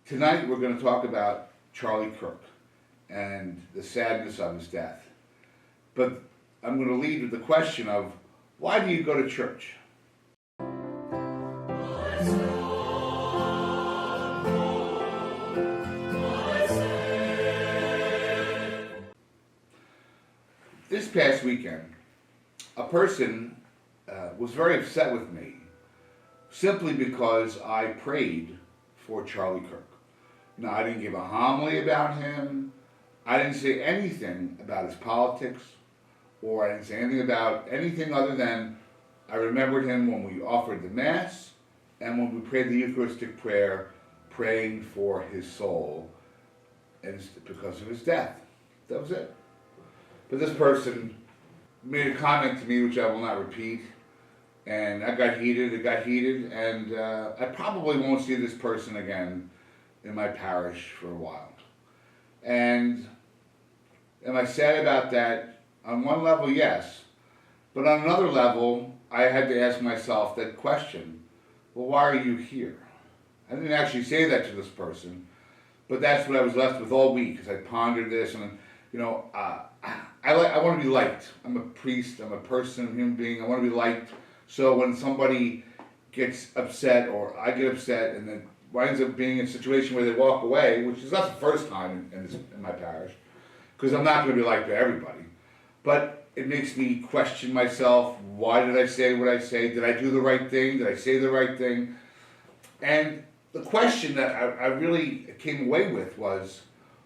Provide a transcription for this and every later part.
Tonight we're going to talk about Charlie Kirk and the sadness of his death. But I'm going to lead with the question of, why do you go to church? This past weekend, a person was very upset with me simply because I prayed for Charlie Kirk. Now, I didn't give a homily about him. I didn't say anything about his politics, or I didn't say anything about anything other than I remembered him when we offered the Mass and when we prayed the Eucharistic prayer, praying for his soul and because of his death. That was it. But this person made a comment to me which I will not repeat, and I got heated, and I probably won't see this person again in my parish for a while. And am I sad about that? On one level, yes. But on another level, I had to ask myself that question, well, why are you here? I didn't actually say that to this person, but that's what I was left with all week, because I pondered this, and I want to be liked. I'm a priest, I'm a person, a human being, I want to be liked. So when somebody gets upset, or I get upset, and then winds up being in a situation where they walk away, which is not the first time in my parish, because I'm not going to be liked by everybody. But it makes me question myself, why did I say what I say? Did I do the right thing? Did I say the right thing? And the question that I really came away with was,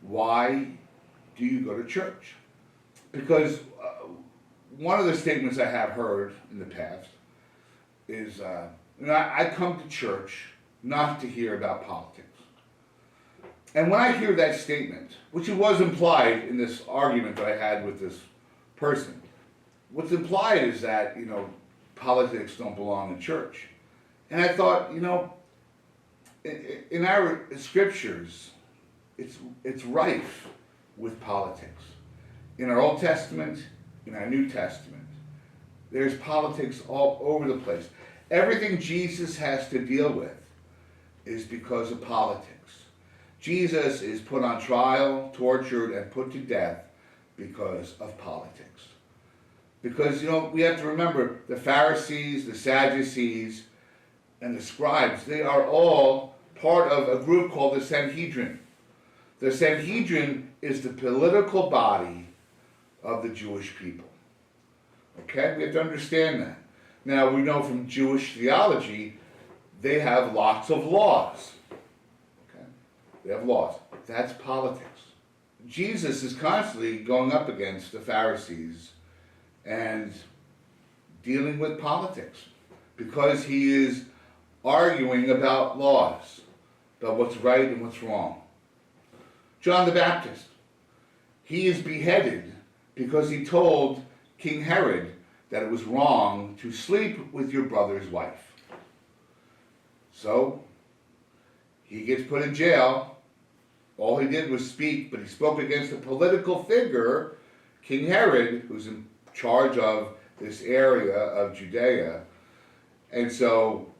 why do you go to church? Because one of the statements I have heard in the past is, I come to church not to hear about politics. And when I hear that statement, which it was implied in this argument that I had with this person, what's implied is that, politics don't belong in church. And I thought, in our scriptures, it's rife with politics. In our Old Testament, in our New Testament, there's politics all over the place. Everything Jesus has to deal with is because of politics. Jesus is put on trial, tortured, and put to death because of politics. Because, we have to remember, the Pharisees, the Sadducees, and the scribes, they are all part of a group called the Sanhedrin. The Sanhedrin is the political body of the Jewish people. Okay? We have to understand that. Now, we know from Jewish theology, they have lots of laws. Okay? They have laws. That's politics. Jesus is constantly going up against the Pharisees and dealing with politics because he is arguing about laws, about what's right and what's wrong. John the Baptist, he is beheaded because he told King Herod that it was wrong to sleep with your brother's wife. So, he gets put in jail. All he did was speak, but he spoke against a political figure, King Herod, who's in charge of this area of Judea. And so,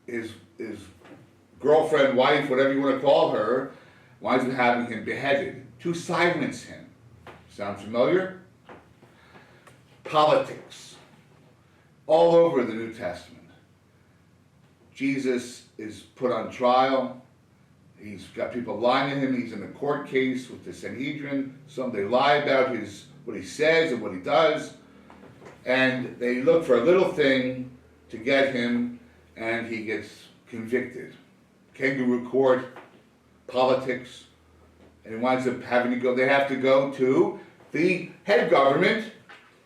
his girlfriend, wife, whatever you want to call her, winds up having him beheaded to silence him. Sound familiar? Politics. All over the New Testament. Jesus is put on trial. He's got people lying to him. He's in a court case with the Sanhedrin. They lie about what he says and what he does. And they look for a little thing to get him, and he gets convicted. Kangaroo court, politics, and he winds up having to go. They have to go to the head government,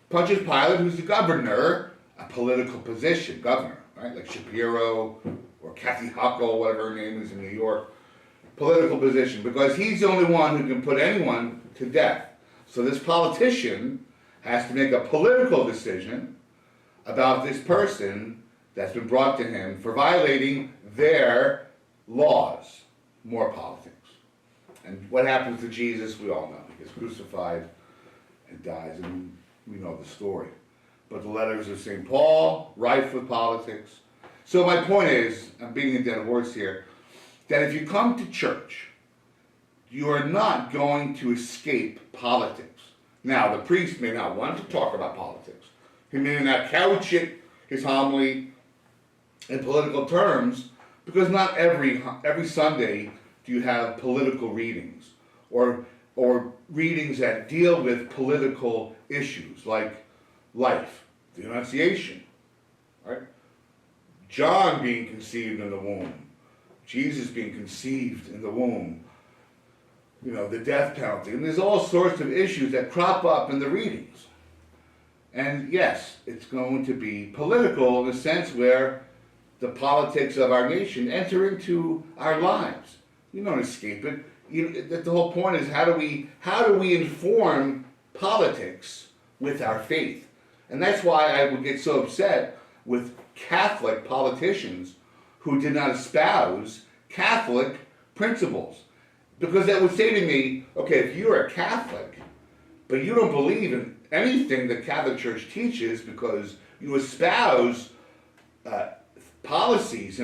Pontius Pilate, who's the governor, a political position, governor, right? Like Shapiro or Kathy Hochul, whatever her name is in New York, political position, because he's the only one who can put anyone to death. So this politician has to make a political decision about this person that's been brought to him for violating their laws. More politics. And what happens to Jesus, we all know. He gets crucified and dies, and we know the story. But the letters of St. Paul, rife with politics. So my point is, I'm beating a dead horse here, that if you come to church, you are not going to escape politics. Now, the priest may not want to talk about politics. He may not couch it, his homily, in political terms, because not every Sunday do you have political readings or readings that deal with political issues like life, the Annunciation, right? John being conceived in the womb, Jesus being conceived in the womb, the death penalty, and there's all sorts of issues that crop up in the readings. And yes, it's going to be political in the sense where the politics of our nation enter into our lives. You don't escape it. The whole point is how do we inform politics with our faith? And that's why I would get so upset with Catholic politicians who did not espouse Catholic principles. Because that would say to me, okay, if you're a Catholic, but you don't believe in anything the Catholic Church teaches because you espouse policies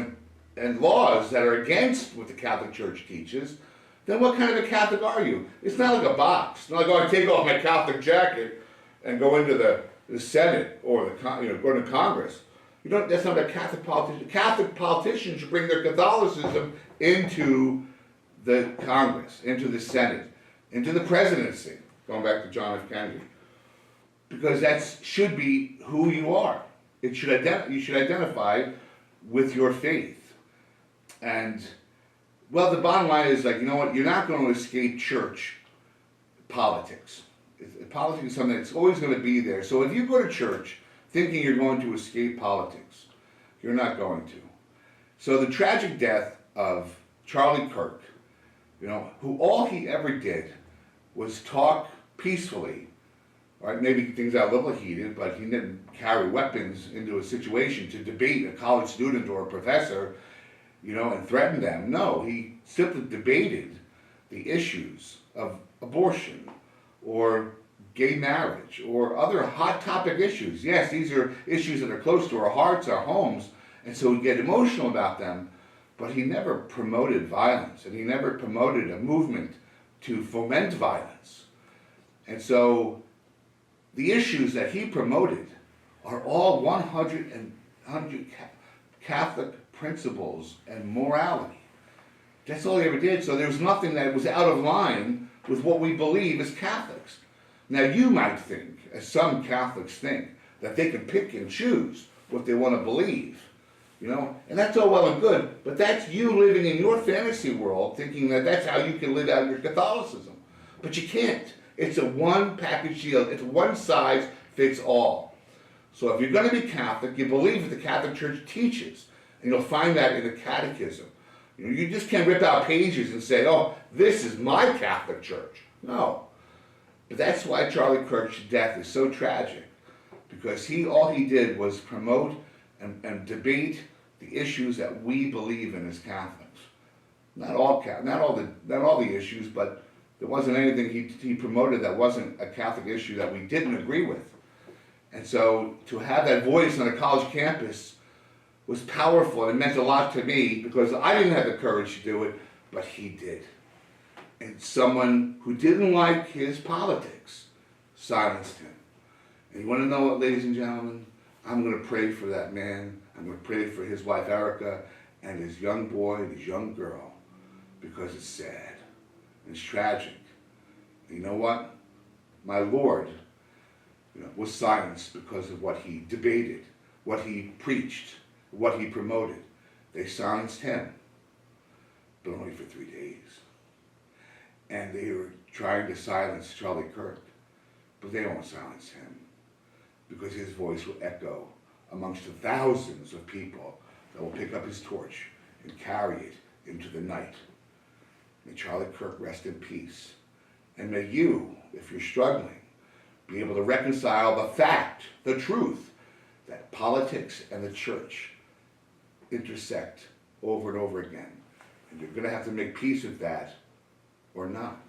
and laws that are against what the Catholic Church teaches, then what kind of a Catholic are you? It's not like a box. It's not like, I take off my Catholic jacket and go into the Senate or go to Congress. That's not a Catholic politician. Catholic politicians should bring their Catholicism into the Congress, into the Senate, into the presidency, going back to John F. Kennedy. Because that should be who you are. You should identify with your faith. And, well, the bottom line is you're not going to escape church politics. Politics is something that's always going to be there. So if you go to church thinking you're going to escape politics, you're not going to. So the tragic death of Charlie Kirk, who all he ever did was talk peacefully, right? Maybe things got a little heated, but he didn't carry weapons into a situation to debate a college student or a professor, and threaten them. No, he simply debated the issues of abortion or gay marriage or other hot topic issues. Yes, these are issues that are close to our hearts, our homes, and so we get emotional about them. But he never promoted violence, and he never promoted a movement to foment violence. And so the issues that he promoted are all 100 Catholic principles and morality. That's all he ever did. So there was nothing that was out of line with what we believe as Catholics. Now you might think, as some Catholics think, that they can pick and choose what they want to believe. And that's all well and good, but that's you living in your fantasy world thinking that that's how you can live out your Catholicism. But you can't. It's a one package deal. It's one size fits all. So if you're going to be Catholic, you believe what the Catholic Church teaches, and you'll find that in the Catechism. You just can't rip out pages and say, oh, this is my Catholic Church. No. But that's why Charlie Kirk's death is so tragic, because all he did was promote and debate the issues that we believe in as Catholics. Not all the issues, but there wasn't anything he promoted that wasn't a Catholic issue that we didn't agree with. And so to have that voice on a college campus was powerful, and it meant a lot to me because I didn't have the courage to do it, but he did. And someone who didn't like his politics silenced him. And you want to know what, ladies and gentlemen? I'm going to pray for that man. I'm going to pray for his wife Erica and his young boy and his young girl, because it's sad and it's tragic. And you know what? My Lord was silenced because of what he debated, what he preached, what he promoted. They silenced him, but only for 3 days. And they were trying to silence Charlie Kirk, but they won't silence him, because his voice will echo amongst the thousands of people that will pick up his torch and carry it into the night. May Charlie Kirk rest in peace. And may you, if you're struggling, be able to reconcile the fact, the truth, that politics and the church intersect over and over again. And you're going to have to make peace with that or not.